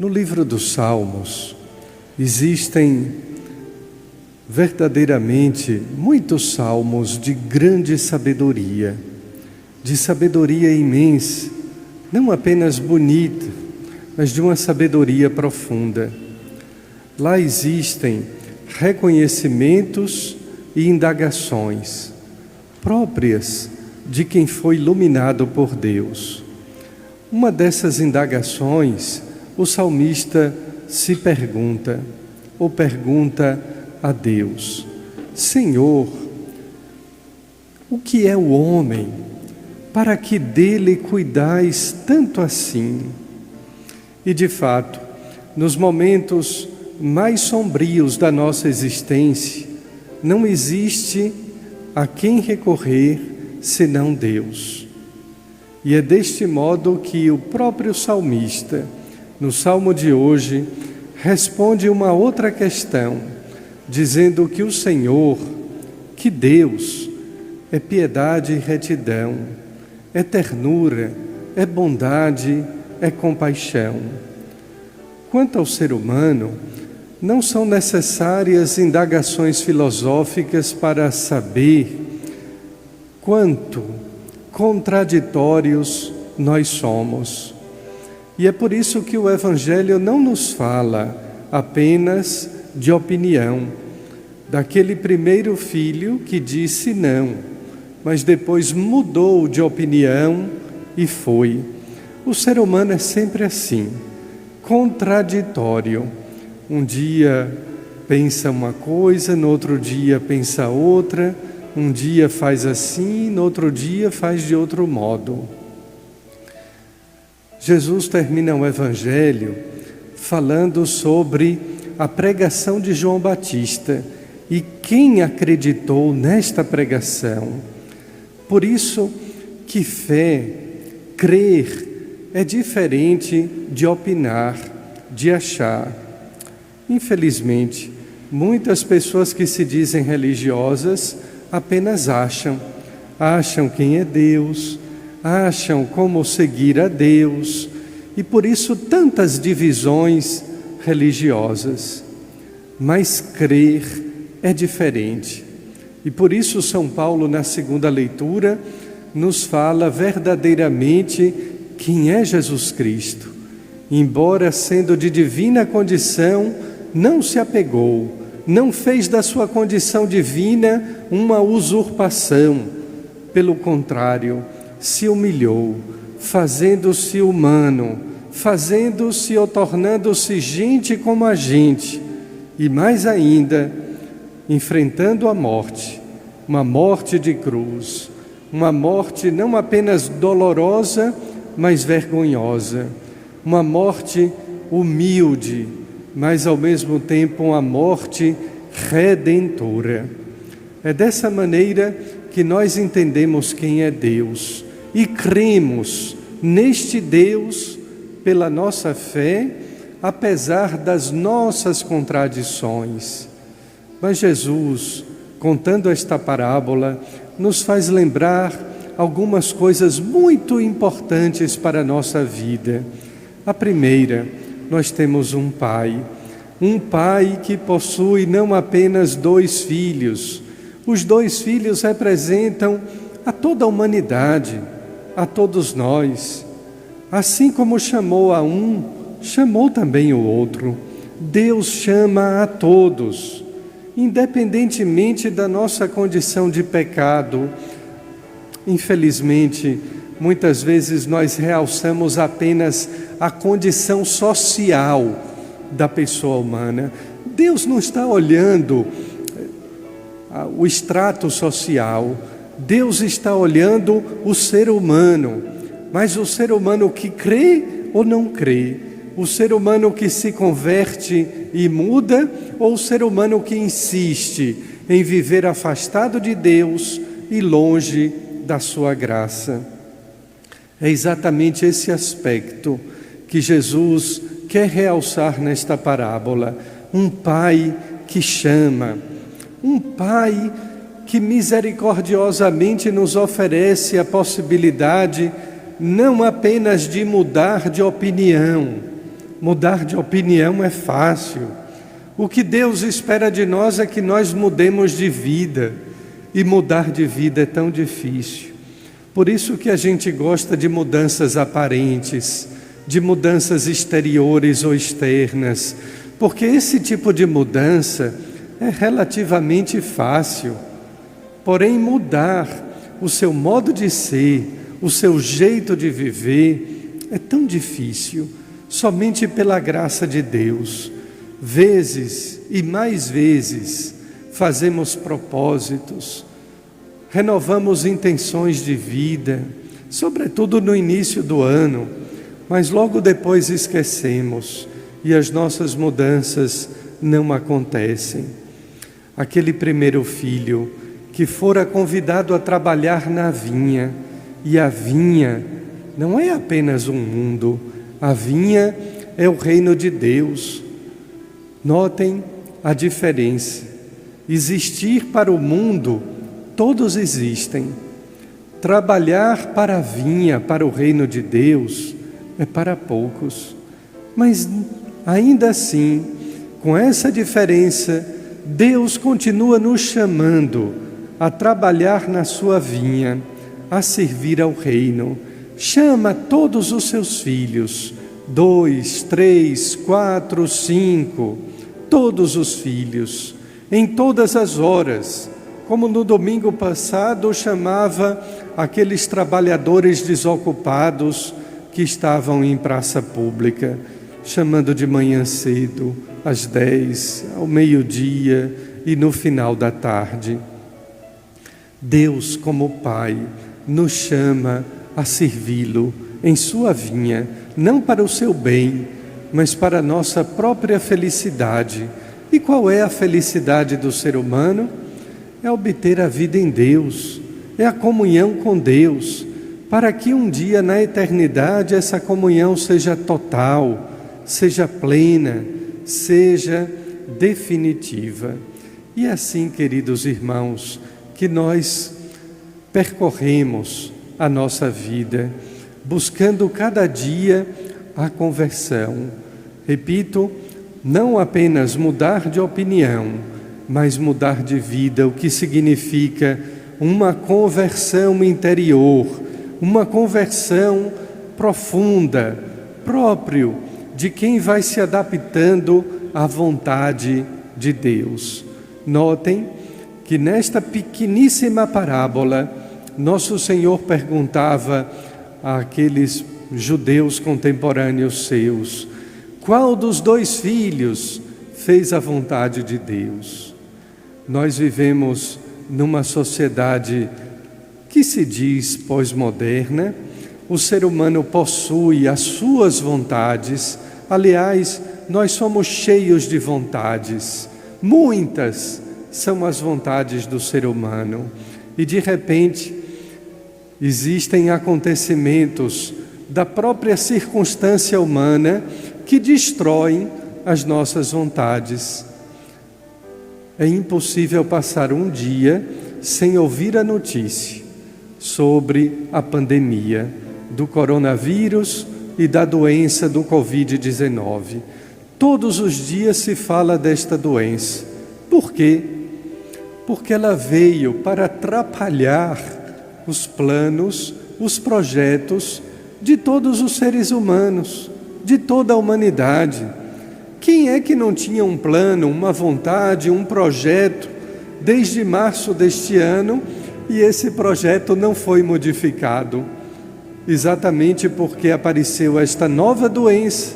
No livro dos Salmos, existem verdadeiramente muitos salmos de grande sabedoria, de sabedoria imensa, não apenas bonita, mas de uma sabedoria profunda. Lá existem reconhecimentos e indagações próprias de quem foi iluminado por Deus. Uma dessas indagações, o salmista se pergunta, ou pergunta a Deus: Senhor, o que é o homem para que dele cuidais tanto assim? E de fato, nos momentos mais sombrios da nossa existência, não existe a quem recorrer senão Deus. E é deste modo que o próprio salmista, no salmo de hoje, responde uma outra questão, dizendo que o Senhor, que Deus, é piedade e retidão, é ternura, é bondade, é compaixão. Quanto ao ser humano, não são necessárias indagações filosóficas para saber quanto contraditórios nós somos. E é por isso que o Evangelho não nos fala apenas de opinião, daquele primeiro filho que disse não, mas depois mudou de opinião e foi. O ser humano é sempre assim, contraditório. Um dia pensa uma coisa, no outro dia pensa outra, um dia faz assim, no outro dia faz de outro modo. Jesus termina o Evangelho falando sobre a pregação de João Batista e quem acreditou nesta pregação. Por isso que fé, crer, é diferente de opinar, de achar. Infelizmente, muitas pessoas que se dizem religiosas apenas acham quem é Deus, acham como seguir a Deus, e por isso tantas divisões religiosas. Mas crer é diferente. E por isso São Paulo, na segunda leitura, nos fala verdadeiramente quem é Jesus Cristo. Embora sendo de divina condição, não se apegou, não fez da sua condição divina uma usurpação. Pelo contrário, se humilhou, fazendo-se humano, fazendo-se ou tornando-se gente como a gente, e mais ainda, enfrentando a morte, uma morte de cruz, uma morte não apenas dolorosa, mas vergonhosa, uma morte humilde, mas ao mesmo tempo uma morte redentora. É dessa maneira que nós entendemos quem é Deus e cremos neste Deus pela nossa fé, apesar das nossas contradições. Mas Jesus, contando esta parábola, nos faz lembrar algumas coisas muito importantes para a nossa vida. A primeira, nós temos um pai que possui não apenas 2 filhos. Os 2 filhos representam a toda a humanidade, a todos nós. Assim como chamou a um, chamou também o outro. Deus chama a todos, independentemente da nossa condição de pecado. Infelizmente, muitas vezes nós realçamos apenas a condição social da pessoa humana. Deus não está olhando o extrato social, Deus está olhando o ser humano, mas o ser humano que crê ou não crê, o ser humano que se converte e muda, ou o ser humano que insiste em viver afastado de Deus e longe da sua graça. É exatamente esse aspecto que Jesus quer realçar nesta parábola. Um pai que chama, um pai que misericordiosamente nos oferece a possibilidade não apenas de mudar de opinião, mudar de opinião é fácil. O que Deus espera de nós é que nós mudemos de vida, e mudar de vida é tão difícil. Por isso que a gente gosta de mudanças aparentes, de mudanças exteriores ou externas, porque esse tipo de mudança é relativamente fácil. Porém, mudar o seu modo de ser, o seu jeito de viver, é tão difícil, somente pela graça de Deus. Vezes e mais vezes fazemos propósitos, renovamos intenções de vida, sobretudo no início do ano, mas logo depois esquecemos e as nossas mudanças não acontecem. Aquele primeiro filho que fora convidado a trabalhar na vinha, e a vinha não é apenas um mundo, a vinha é o reino de Deus. Notem a diferença. Existir para o mundo, todos existem. Trabalhar para a vinha, para o reino de Deus, é para poucos. Mas ainda assim, com essa diferença, Deus continua nos chamando a trabalhar na sua vinha, a servir ao reino. Chama todos os seus filhos, 2, 3, 4, 5, todos os filhos, em todas as horas, como no domingo passado chamava aqueles trabalhadores desocupados que estavam em praça pública, chamando de manhã cedo, às 10, ao meio-dia e no final da tarde. Deus, como Pai, nos chama a servi-lo em sua vinha, não para o seu bem, mas para a nossa própria felicidade. E qual é a felicidade do ser humano? É obter a vida em Deus, é a comunhão com Deus, para que um dia na eternidade essa comunhão seja total, seja plena, seja definitiva. E assim, queridos irmãos, que nós percorremos a nossa vida, buscando cada dia a conversão. Repito, não apenas mudar de opinião, mas mudar de vida, o que significa uma conversão interior, uma conversão profunda, próprio de quem vai se adaptando à vontade de Deus. Notem que nesta pequeníssima parábola, Nosso Senhor perguntava àqueles judeus contemporâneos seus: qual dos 2 filhos fez a vontade de Deus? Nós vivemos numa sociedade que se diz pós-moderna. O ser humano possui as suas vontades. Aliás, nós somos cheios de vontades. Muitas são as vontades do ser humano. E de repente, existem acontecimentos da própria circunstância humana que destroem as nossas vontades. É impossível passar um dia sem ouvir a notícia sobre a pandemia do coronavírus e da doença do Covid-19. Todos os dias se fala desta doença. Por quê? Porque ela veio para atrapalhar os planos, os projetos de todos os seres humanos, de toda a humanidade. Quem é que não tinha um plano, uma vontade, um projeto desde março deste ano e esse projeto não foi modificado? Exatamente porque apareceu esta nova doença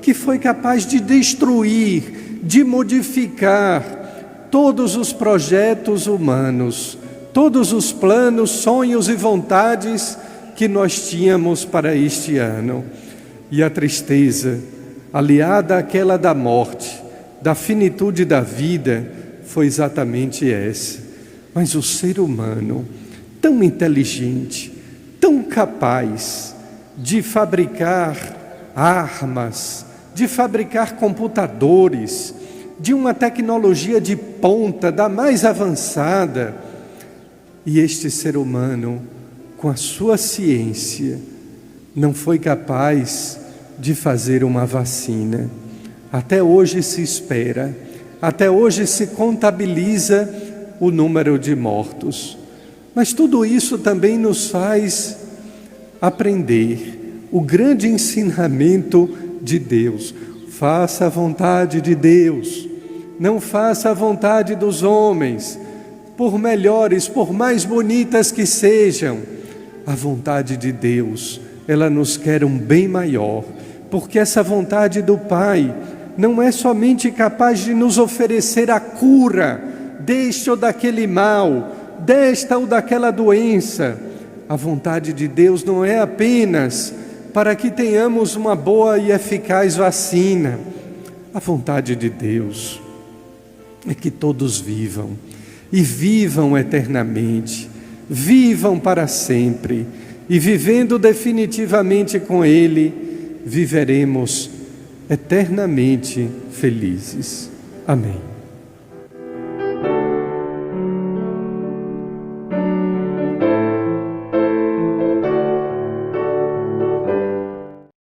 que foi capaz de destruir, de modificar todos os projetos humanos, todos os planos, sonhos e vontades que nós tínhamos para este ano. E a tristeza, aliada àquela da morte, da finitude da vida, foi exatamente essa. Mas o ser humano, tão inteligente, tão capaz de fabricar armas, de fabricar computadores, de uma tecnologia de ponta, da mais avançada. E este ser humano, com a sua ciência, não foi capaz de fazer uma vacina. Até hoje se espera, até hoje se contabiliza o número de mortos. Mas tudo isso também nos faz aprender o grande ensinamento de Deus. Faça a vontade de Deus, não faça a vontade dos homens, por melhores, por mais bonitas que sejam. A vontade de Deus, ela nos quer um bem maior, porque essa vontade do Pai não é somente capaz de nos oferecer a cura deste ou daquele mal, desta ou daquela doença. A vontade de Deus não é apenas para que tenhamos uma boa e eficaz vacina. A vontade de Deus é que todos vivam, e vivam eternamente, vivam para sempre, e vivendo definitivamente com Ele, viveremos eternamente felizes. Amém.